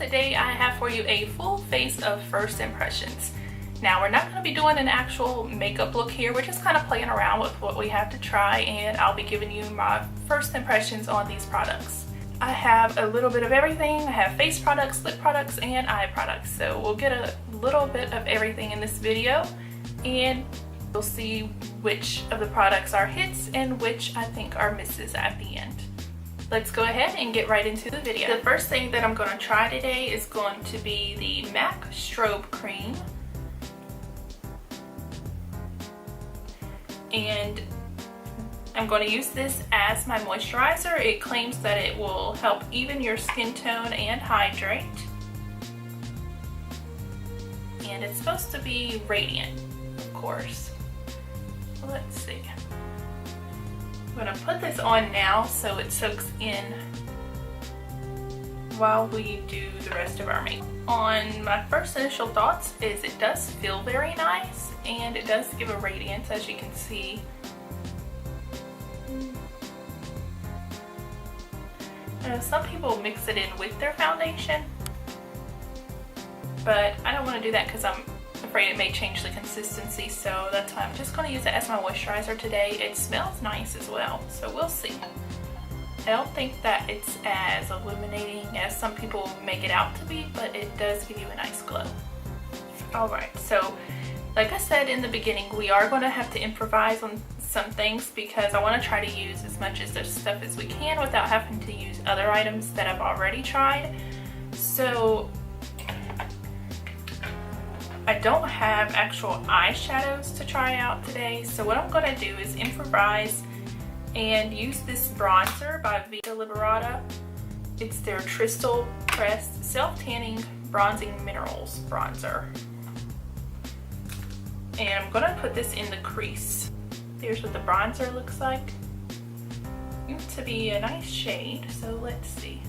Today I have for you a full face of first impressions. Now we're not going to be doing an actual makeup look here, we're just kind of playing around with what we have to try, and I'll be giving you my first impressions on these products. I have a little bit of everything. I have face products, lip products, and eye products, so we'll get a little bit of everything in this video and we'll see which of the products are hits and which I think are misses at the end. Let's go ahead and get right into the video. The first thing that I'm going to try today is going to be the MAC Strobe Cream. And I'm going to use this as my moisturizer. It claims that it will help even your skin tone and hydrate. And it's supposed to be radiant, of course. Let's see. I'm going to put this on now so it soaks in while we do the rest of our makeup. On my first initial thoughts is it does feel very nice and it does give a radiance, as you can see. Some people mix it in with their foundation, but I don't want to do that because I'm afraid it may change the consistency, so that's why I'm just going to use it as my moisturizer today. It smells nice as well, so we'll see. I don't think that it's as illuminating as some people make it out to be, but it does give you a nice glow. Alright, so like I said in the beginning, we are going to have to improvise on some things because I want to try to use as much of this stuff as we can without having to use other items that I've already tried. So I don't have actual eyeshadows to try out today, so what I'm going to do is improvise and use this bronzer by Vita Liberata. It's their Crystal Pressed Self-Tanning Bronzing Minerals Bronzer. And I'm going to put this in the crease. Here's what the bronzer looks like. Seems to be a nice shade, so let's see.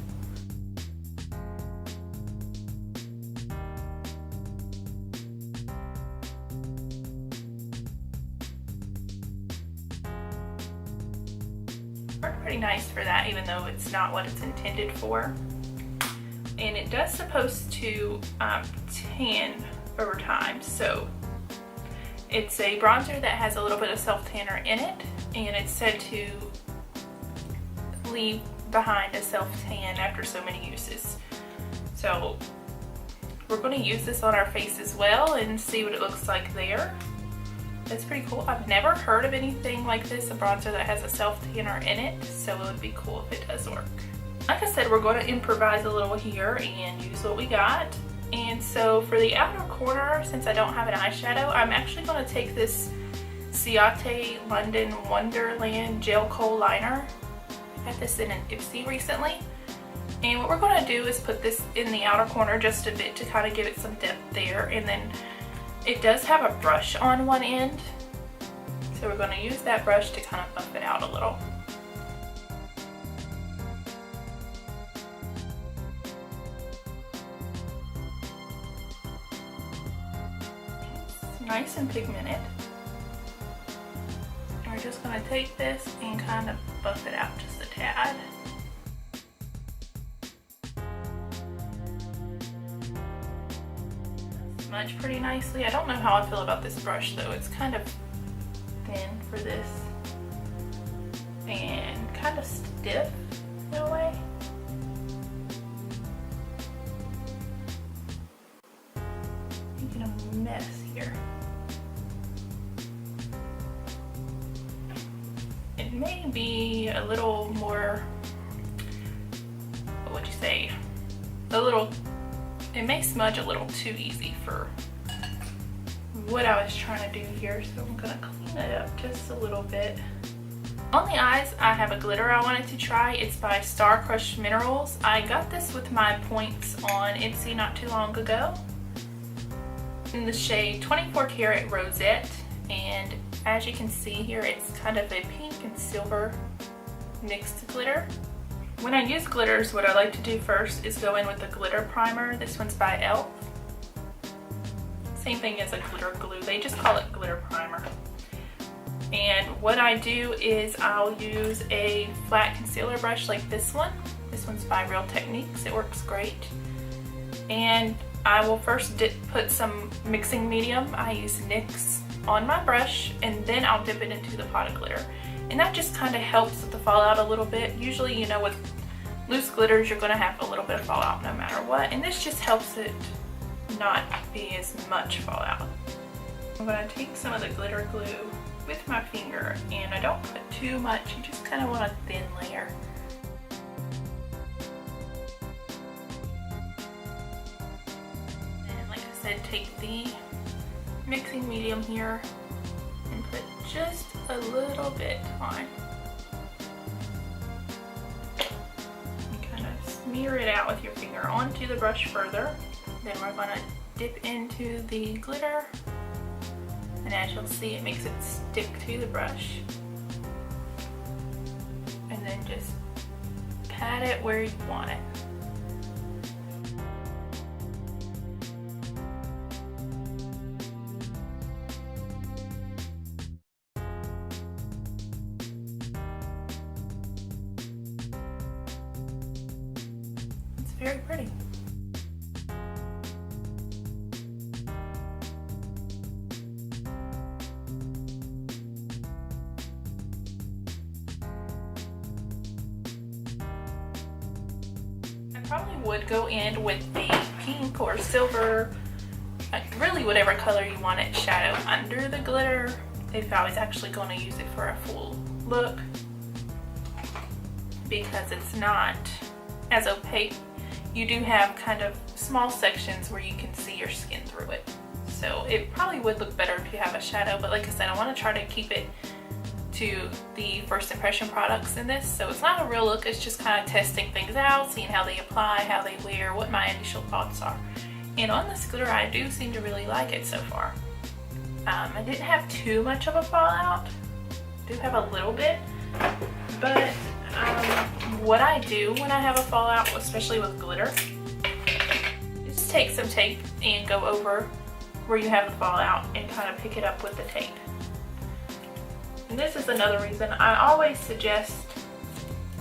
Pretty nice for that, even though it's not what it's intended for. And it does supposed to tan over time, so it's a bronzer that has a little bit of self-tanner in it, and it's said to leave behind a self-tan after so many uses. So we're going to use this on our face as well and see what it looks like there. It's pretty cool. I've never heard of anything like this, a bronzer that has a self-tanner in it, so it would be cool if it does work. Like I said, we're going to improvise a little here and use what we got. And so for the outer corner, since I don't have an eyeshadow, I'm actually going to take this Ciate London Wonderland Gel Kohl Liner. I got this in an Estee recently. And what we're going to do is put this in the outer corner just a bit to kind of give it some depth there, and then it does have a brush on one end, so we're going to use that brush to kind of buff it out a little. It's nice and pigmented. And we're just going to take this and kind of buff it out just a tad. Smudge pretty nicely. I don't know how I feel about this brush though. It's kind of thin for this and kind of stiff in a way. Making a mess here. It may be a little more, what would you say, it may smudge a little too easy for what I was trying to do here, so I'm going to clean it up just a little bit. On the eyes, I have a glitter I wanted to try. It's by Star Crushed Minerals. I got this with my points on Etsy not too long ago in the shade 24 Karat Rosette, and as you can see here, it's kind of a pink and silver mixed glitter. When I use glitters, what I like to do first is go in with a glitter primer. This one's by e.l.f. Same thing as a glitter glue. They just call it glitter primer. And what I do is I'll use a flat concealer brush like this one. This one's by Real Techniques. It works great. And I will first put some mixing medium. I use NYX on my brush, and then I'll dip it into the pot of glitter. And that just kind of helps with the fallout a little bit. Usually, you know, with loose glitters, you're going to have a little bit of fallout no matter what. And this just helps it not be as much fallout. I'm going to take some of the glitter glue with my finger, and I don't put too much. You just kind of want a thin layer. And like I said, take the mixing medium here and put just a little bit on. And kind of smear it out with your finger onto the brush further. Then we're going to dip into the glitter, and as you'll see, it makes it stick to the brush. And then just pat it where you want it. It's very pretty. Probably would go in with the pink or silver, really whatever color you want it, shadow under the glitter if I was actually going to use it for a full look, because it's not as opaque. You do have kind of small sections where you can see your skin through it, so it probably would look better if you have a shadow. But like I said, I want to try to keep it to the first impression products in this, so it's not a real look. It's just kind of testing things out, seeing how they apply, how they wear, what my initial thoughts are. And on this glitter, I do seem to really like it so far. I didn't have too much of a fallout. I do have a little bit, but what I do when I have a fallout, especially with glitter, is just take some tape and go over where you have the fallout and kind of pick it up with the tape. And this is another reason I always suggest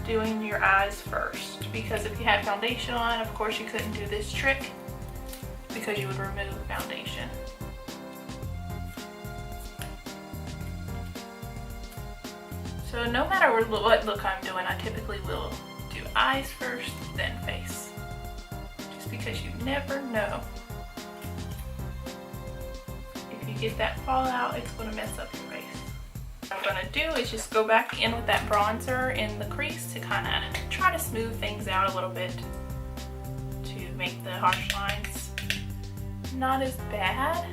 doing your eyes first, because if you had foundation on, of course you couldn't do this trick because you would remove foundation. So no matter what look I'm doing, I typically will do eyes first, then face. Just because you never know. If you get that fallout, it's going to mess up your face. What I'm going to do is just go back in with that bronzer in the crease to kind of try to smooth things out a little bit to make the harsh lines not as bad.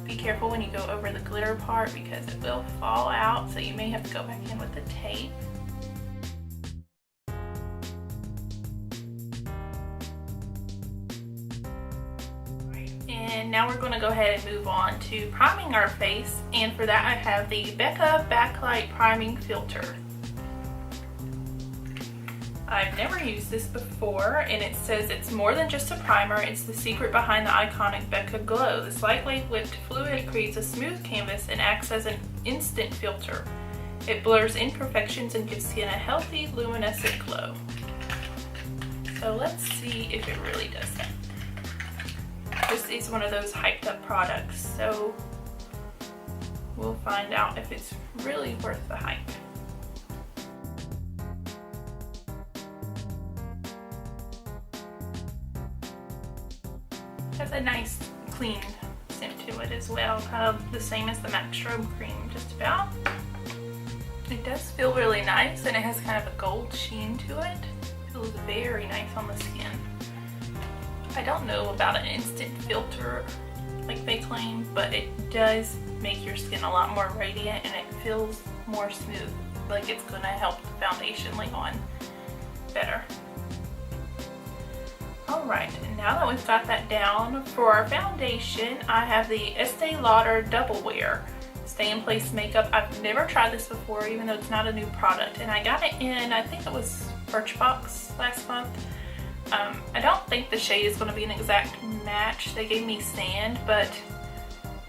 Be careful when you go over the glitter part because it will fall out, so you may have to go back in with the tape. And now we're going to go ahead and move on to priming our face, and for that I have the Becca Backlight Priming Filter. I've never used this before, and it says it's more than just a primer, it's the secret behind the iconic Becca glow. This lightweight whipped fluid creates a smooth canvas and acts as an instant filter. It blurs imperfections and gives skin a healthy, luminescent glow. So let's see if it really does that. This is one of those hyped up products, so we'll find out if it's really worth the hype. It has a nice clean scent to it as well, kind of the same as the MAC Strobe Cream, just about. It does feel really nice, and it has kind of a gold sheen to it. It feels very nice on the skin. I don't know about an instant filter like they claim, but it does make your skin a lot more radiant and it feels more smooth, like it's going to help the foundation lay on better. Alright, and now that we've got that down, for our foundation I have the Estee Lauder Double Wear Stay in Place Makeup. I've never tried this before, even though it's not a new product, and I got it in, I think it was Birchbox last month. I don't think the shade is going to be an exact match. They gave me sand, but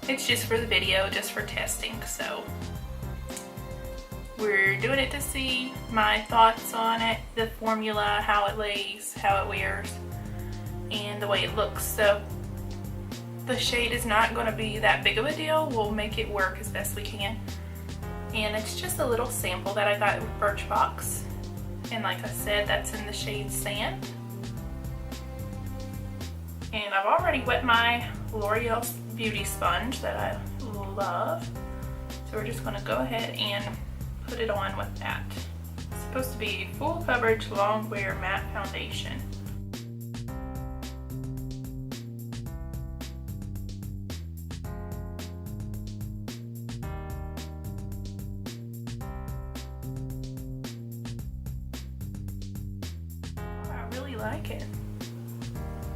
it's just for the video, just for testing. So we're doing it to see my thoughts on it, the formula, how it lays, how it wears. and the way it looks. So the shade is not going to be that big of a deal. We'll make it work as best we can. And it's just a little sample that I got with Birchbox. And like I said, that's in the shade Sand. And I've already wet my L'Oreal Beauty Sponge that I love. So we're just going to go ahead and put it on with that. It's supposed to be full coverage, long wear matte foundation. I really like it.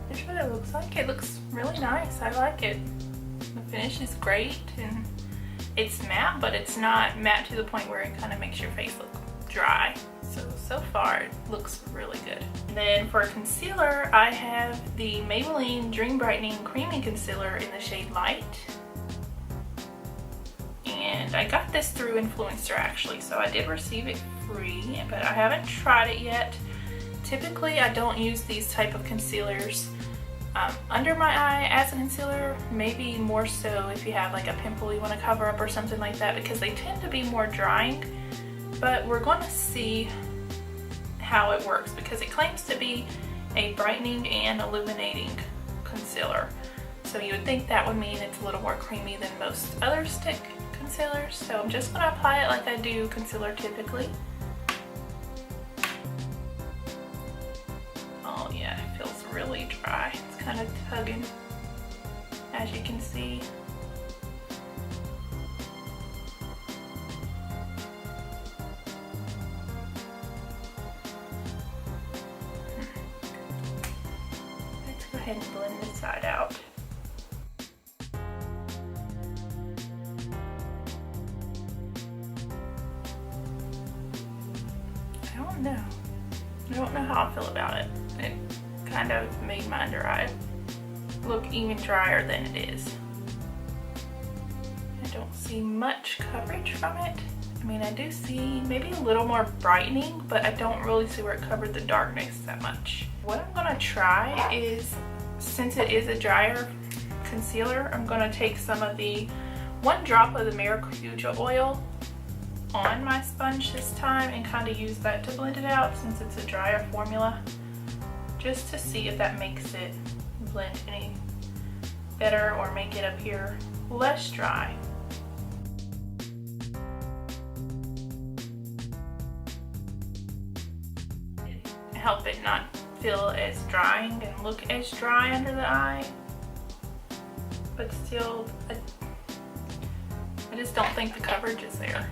Here's what it looks like. It looks really nice. I like it. The finish is great, and it's matte, but it's not matte to the point where it kind of makes your face look dry. So far it looks really good. And then for concealer, I have the Maybelline Dream Brightening Creamy Concealer in the shade Light. And I got this through Influencer actually, so I did receive it free, but I haven't tried it yet. Typically I don't use these type of concealers under my eye as a concealer, maybe more so if you have like a pimple you want to cover up or something like that, because they tend to be more drying. But we're going to see how it works, because it claims to be a brightening and illuminating concealer. So you would think that would mean it's a little more creamy than most other stick concealers. So I'm just going to apply it like I do concealer typically. Oh yeah, it feels really dry. It's kind of tugging, as you can see. Let's go ahead and blend this side out. I don't know how I feel about it. It kind of made my under eye look even drier than it is. I don't see much coverage from it. I mean, I do see maybe a little more brightening, but I don't really see where it covered the darkness that much. What I'm gonna try is, since it is a drier concealer, I'm gonna take some of the 1 drop of the maracuja oil on my sponge this time and kind of use that to blend it out, since it's a drier formula, just to see if that makes it blend any better or make it appear less dry. Help it not feel as drying and look as dry under the eye, but still I just don't think the coverage is there.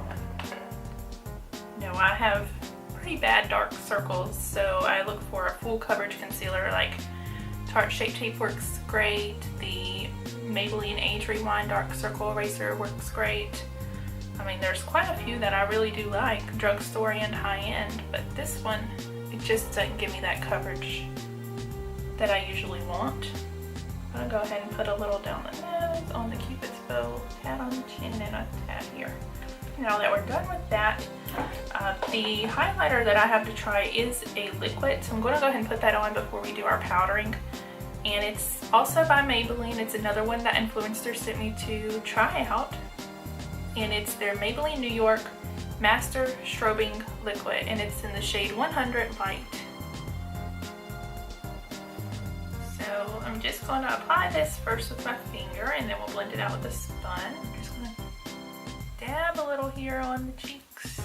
No, I have pretty bad dark circles, so I look for a full coverage concealer. Like Tarte Shape Tape works great, the Maybelline Age Rewind Dark Circle Eraser works great. I mean, there's quite a few that I really do like, drugstore and high-end, but this one, it just doesn't give me that coverage that I usually want. I'm gonna go ahead and put a little down the nose, on the Cupid's bow, tad on the chin, and a tad here. Now that we're done with that, the highlighter that I have to try is a liquid, so I'm going to go ahead and put that on before we do our powdering. And it's also by Maybelline. It's another one that Influencer sent me to try out, and it's their Maybelline New York Master Strobing Liquid, and it's in the shade 100 Light. So I'm just going to apply this first with my finger, and then we'll blend it out with a sponge. I'm just going to dab a little here on the cheeks.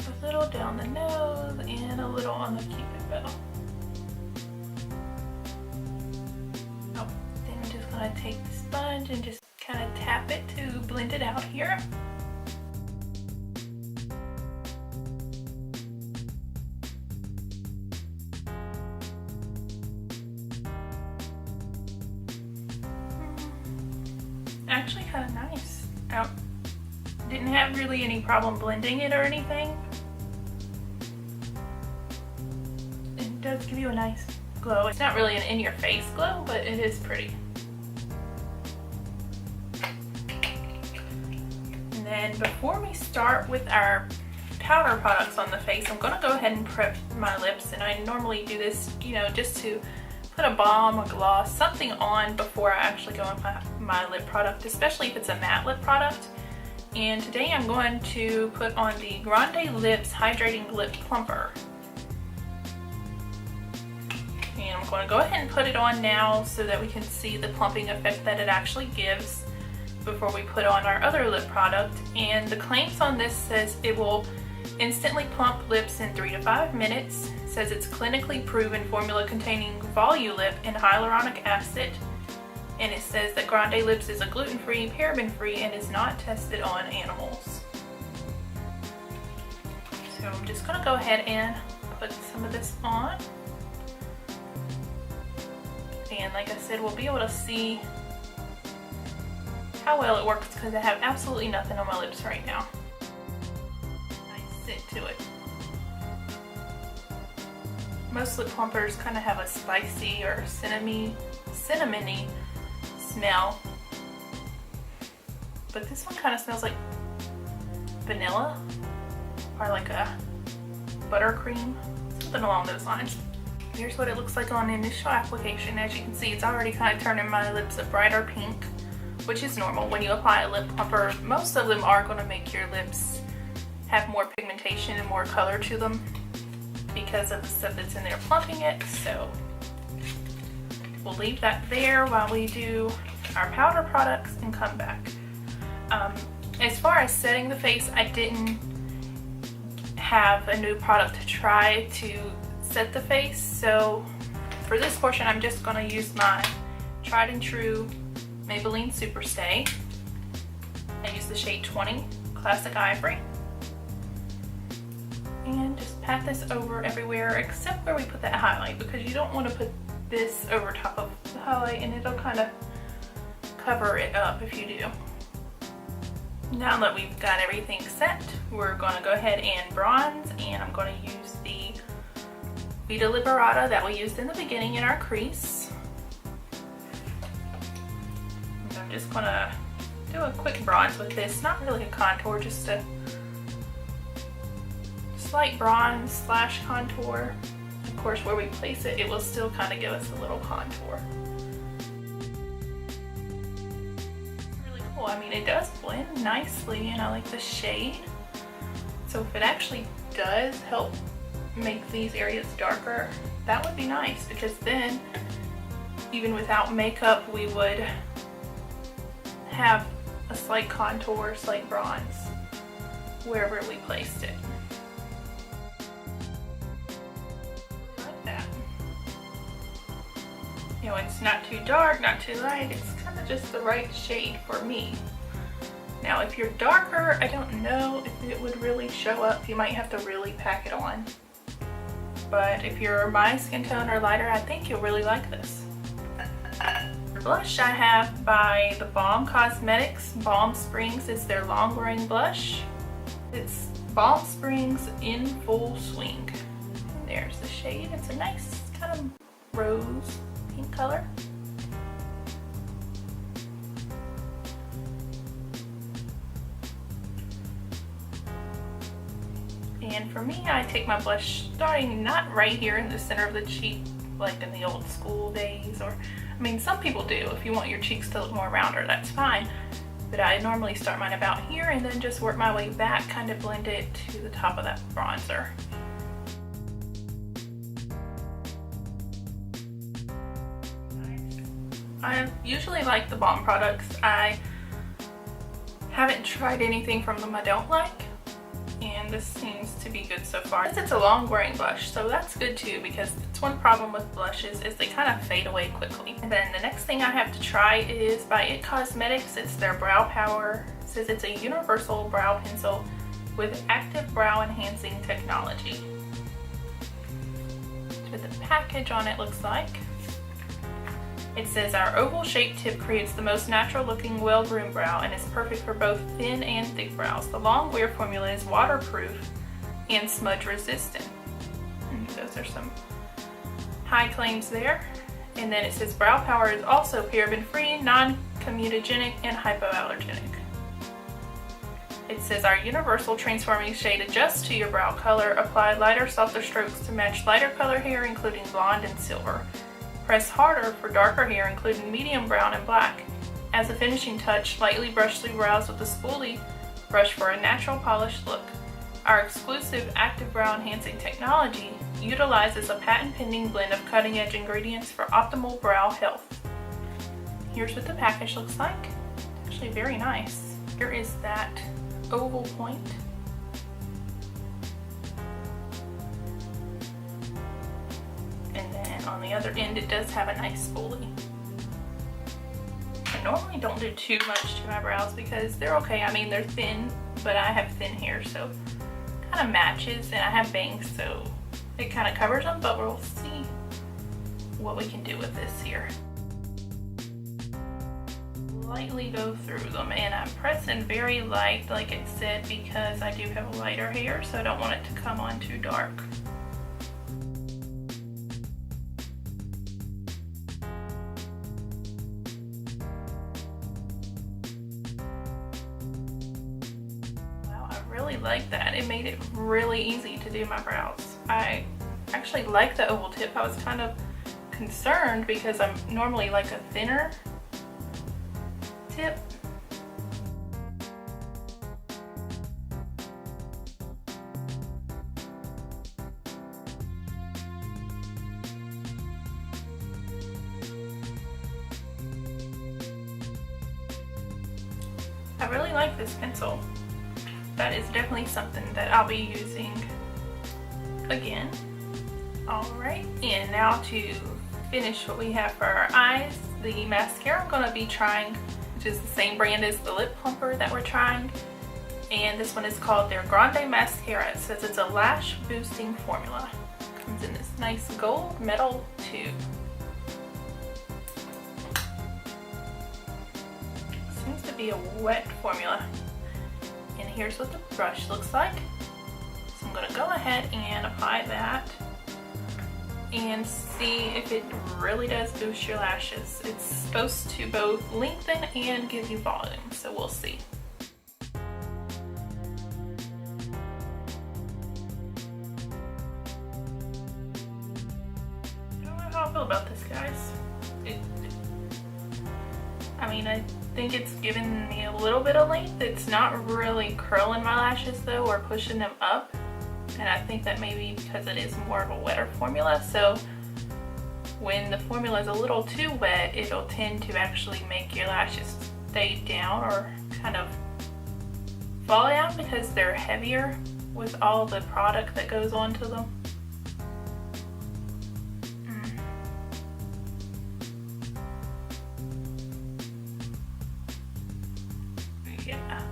A little down the nose and a little on the Cupid bow. Oh, then I'm just going to take the sponge and just kind of tap it to blend it out here. Actually kind of nice. I didn't have really any problem blending it or anything. It does give you a nice glow. It's not really an in-your-face glow, but it is pretty. And then And before we start with our powder products on the face, I'm going to go ahead and prep my lips. And I normally do this, you know, just to put a balm, a gloss, something on before I actually go on my lip product, especially if it's a matte lip product. And today I'm going to put on the Grande Lips Hydrating Lip Plumper. And I'm going to go ahead and put it on now so that we can see the plumping effect that it actually gives before we put on our other lip product. And the claims on this says it will instantly plump lips in 3 to 5 minutes. It says it's clinically proven formula containing Volulip and hyaluronic acid. And it says that Grande Lips is a gluten-free, paraben-free, and is not tested on animals. So I'm just going to go ahead and put some of this on. And like I said, we'll be able to see how well it works because I have absolutely nothing on my lips right now. Nice scent to it. Most lip plumpers kind of have a spicy or cinnamony smell, but this one kind of smells like vanilla or like a buttercream, something along those lines. Here's what it looks like on initial application. As you can see, it's already kind of turning my lips a brighter pink, which is normal. When you apply a lip plumper, most of them are going to make your lips have more pigmentation and more color to them because of the stuff that's in there plumping it. So we'll leave that there while we do our powder products and come back. As far as setting the face, I didn't have a new product to try to set the face, so for this portion I'm just going to use my tried and true Maybelline Super Stay. I use the shade 20 Classic Ivory, and just pat this over everywhere except where we put that highlight, because you don't want to put this over top of the highlight and it'll kind of cover it up if you do. Now that we've got everything set, we're going to go ahead and bronze, and I'm going to use the Vita Liberata that we used in the beginning in our crease. And I'm just going to do a quick bronze with this, not really a contour, just a slight bronze slash contour. Of course, where we place it, it will still kind of give us a little contour. Really cool. I mean, it does blend nicely, and I like the shade. So if it actually does help make these areas darker, that would be nice, because then even without makeup we would have a slight contour, slight bronze wherever we placed it. Like that. You know, it's not too dark, not too light, it's kind of just the right shade for me. Now if you're darker, I don't know if it would really show up. You might have to really pack it on. But if you're my skin tone or lighter, I think you'll really like this. For blush, I have by the Balm Cosmetics Balm Springs. It's their long wearing blush. It's Balm Springs in Full Swing. And there's the shade. It's a nice kind of rose pink color. And for me, I take my blush starting not right here in the center of the cheek like in the old school days, or I mean, some people do. If you want your cheeks to look more rounder, that's fine, but I normally start mine about here and then just work my way back, kind of blend it to the top of that bronzer. I usually like the balm products. I haven't tried anything from them I don't like, and this seems to be good so far. It's a long wearing blush, so that's good too, because it's one problem with blushes is they kind of fade away quickly. And then the next thing I have to try is by It Cosmetics. It's their Brow Power. It says it's a universal brow pencil with active brow enhancing technology. That's what the package on it looks like. It says our oval shaped tip creates the most natural looking well-groomed brow and is perfect for both thin and thick brows. The long wear formula is waterproof and smudge resistant. And those are some high claims there. And then it says Brow Power is also paraben free, non-comedogenic, and hypoallergenic. It says our universal transforming shade adjusts to your brow color. Apply lighter, softer strokes to match lighter color hair, including blonde and silver. Press harder for darker hair, including medium brown and black. As a finishing touch, lightly brush through brows with a spoolie brush for a natural polished look. Our exclusive active brow enhancing technology utilizes a patent-pending blend of cutting-edge ingredients for optimal brow health. Here's what the package looks like. It's actually very nice. Here is that oval point. And then on the other end it does have a nice spoolie. I normally don't do too much to my brows because they're okay. I mean, they're thin, but I have thin hair, so it kind of matches, and I have bangs, so it kind of covers them, but we'll see what we can do with this here. Lightly go through them, and I'm pressing very light like it said because I do have lighter hair, so I don't want it to come on too dark. Wow, I really like that. It made it really easy to do my brows. I actually like the oval tip. I was kind of concerned because I'm normally like a thinner tip. I really like this pencil. That is definitely something that I'll be using again. Alright, and now to finish what we have for our eyes, the mascara I'm going to be trying, which is the same brand as the lip plumper that we're trying, and this one is called their Grande Mascara. It says it's a lash boosting formula. Comes in this nice gold metal tube. Seems to be a wet formula. And here's what the brush looks like. So I'm going to go ahead and apply that and see if it really does boost your lashes. It's supposed to both lengthen and give you volume, so we'll see. I don't know how I feel about this, guys. I mean, I think it's giving me a little bit of length. It's not really curling my lashes though, or pushing them up. And I think that may be because it is more of a wetter formula, so when the formula is a little too wet, it'll tend to actually make your lashes stay down or kind of fall down because they're heavier with all the product that goes onto them. Yeah.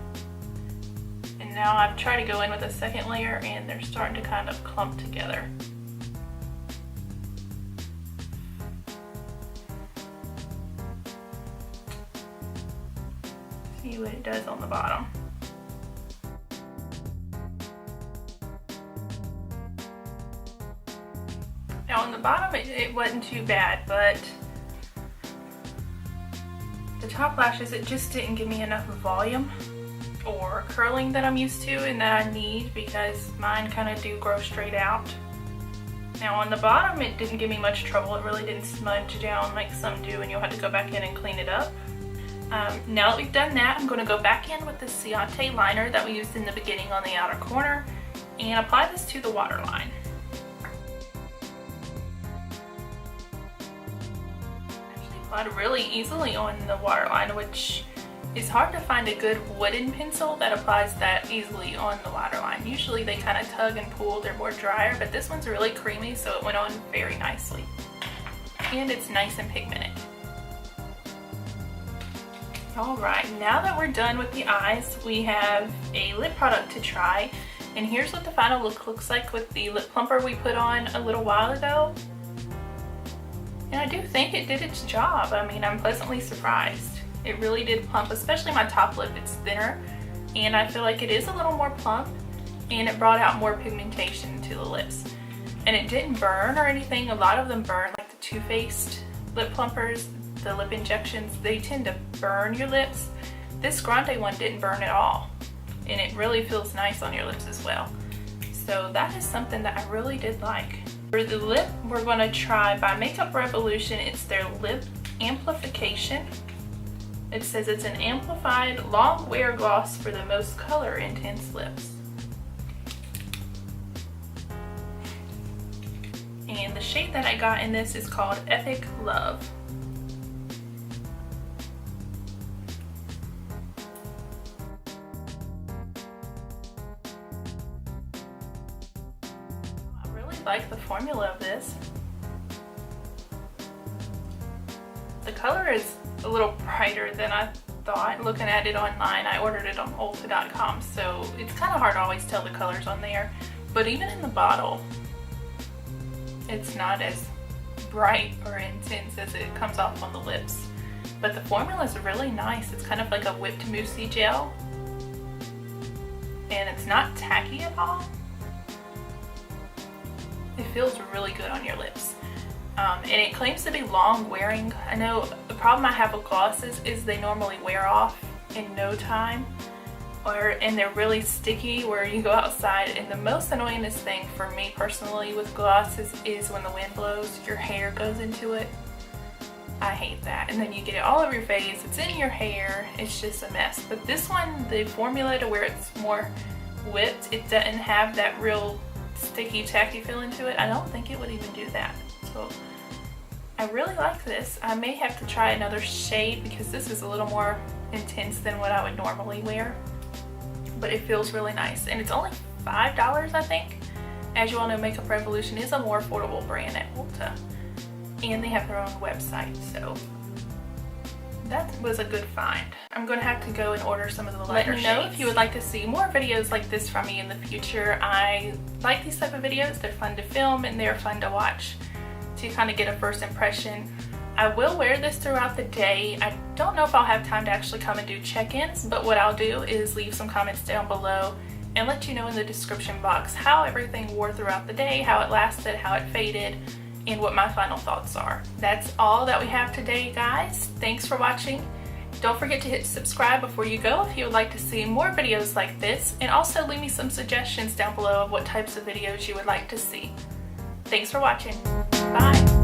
And now I've tried to go in with a second layer and they're starting to kind of clump together. See what it does on the bottom. Now on the bottom it wasn't too bad, but the top lashes, it just didn't give me enough volume or curling that I'm used to and that I need, because mine kind of do grow straight out. Now on the bottom it didn't give me much trouble. It really didn't smudge down like some do and you'll have to go back in and clean it up. Now that we've done that, I'm going to go back in with the Ciate liner that we used in the beginning on the outer corner and apply this to the waterline. Actually applied really easily on the waterline, which is hard to find a good wooden pencil that applies that easily on the waterline. Usually they kind of tug and pull, they're more drier, but this one's really creamy, so it went on very nicely. And it's nice and pigmented. Alright, now that we're done with the eyes, we have a lip product to try. And here's what the final look looks like with the lip plumper we put on a little while ago. And I do think it did its job. I mean, I'm pleasantly surprised. It really did plump, especially my top lip. It's thinner, and I feel like it is a little more plump, and it brought out more pigmentation to the lips. And it didn't burn or anything. A lot of them burn, like the Too Faced lip plumpers, the lip injections, they tend to burn your lips. This Grande one didn't burn at all. and it really feels nice on your lips as well. So that is something that I really did like. For the lip, we're going to try by Makeup Revolution. It's their lip amplification. It says it's an amplified long wear gloss for the most color intense lips. And the shade that I got in this is called Epic Love. I really like the formula of this. The color is a little brighter than I thought. Looking at it online, I ordered it on Ulta.com, so it's kind of hard to always tell the colors on there. But even in the bottle, it's not as bright or intense as it comes off on the lips. But the formula is really nice. It's kind of like a whipped moussey gel. And it's not tacky at all. It feels really good on your lips. And it claims to be long wearing. I know the problem I have with glosses is they normally wear off in no time. And they're really sticky where you go outside, and the most annoyingest thing for me personally with glosses is when the wind blows, your hair goes into it. I hate that, and then you get it all over your face, it's in your hair, it's just a mess. But this one, the formula to where it's more whipped, it doesn't have that real sticky tacky feeling to it. I don't think it would even do that. So I really like this. I may have to try another shade because this is a little more intense than what I would normally wear. But it feels really nice, and it's only $5, I think. As you all know, Makeup Revolution is a more affordable brand at Ulta, and they have their own website, so that was a good find. I'm going to have to go and order some of the lighter shades. Let me know if you would like to see more videos like this from me in the future. I like these type of videos. They're fun to film and they're fun to watch to kind of get a first impression. I will wear this throughout the day. I don't know if I'll have time to actually come and do check-ins, but what I'll do is leave some comments down below and let you know in the description box how everything wore throughout the day, how it lasted, how it faded, and what my final thoughts are. That's all that we have today, guys. Thanks for watching. Don't forget to hit subscribe before you go if you would like to see more videos like this, and also leave me some suggestions down below of what types of videos you would like to see. Thanks for watching. Bye.